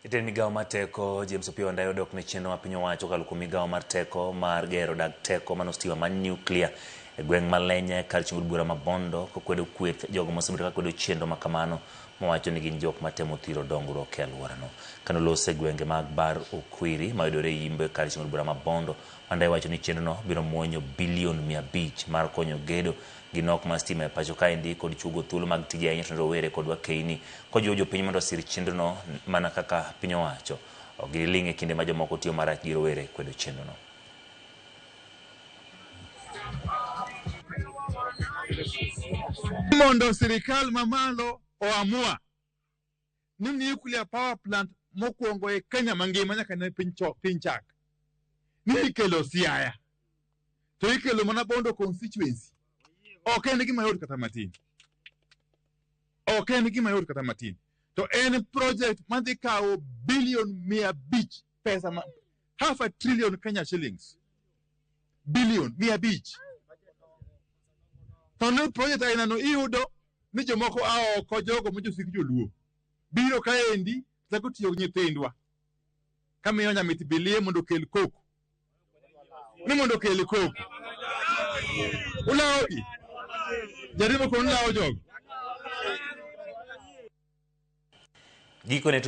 Jatend migao mar teko James Opiyo Wandayi odok ne chenro ma piny owacho kaluko migao mar teko mar gero dag teko mano stima mar nuclear e gweng' ma Lenye kar chieng' bura ma Bondo kokwedo kweth jogo mosebedo ka kwedo chenro ma kamano mowacho ni gin jok matemo thiro dongruok e alworano. Kano lose gwenge mag Bar Okwiri mayudore Imbe kar chieng' bura ma Bondo, Wandayi wacho ni chenrono biro muonyo bilion 500 mar konyo gedo gi nok mar stima e pacho kaendi kod chugo thuolo mag tije ahinya to rowere kod wakeini kojiwo jopiny mondo osir chenrono mana kaka piny owacho ok giling' e kinde ma jomoko tiyo marach gi rowere kwedo chenrono. Mondo sirikal mamalo oamua ni nuclear power plant mokwongo e Kenya mangima nyaka ne piny chak ni ikelo Siaya to ikelo mana Bondo constituency. Ok en gima yot kata matin. Ok en gima yot kata matin. To en project madhi kawo bilion 500 pesa ma half a trillion Kenya shillings. Bilion 500. To ne project aina no iyudo ni jomoko oko jogo mojosik joluo biro kaendi zako tiyo gi nyithindwa kamiyo nyamiti bilie mondo kel koko. Ni mondo kel koko. Ulaogi. Jaribu kon lao jogo. Giko ne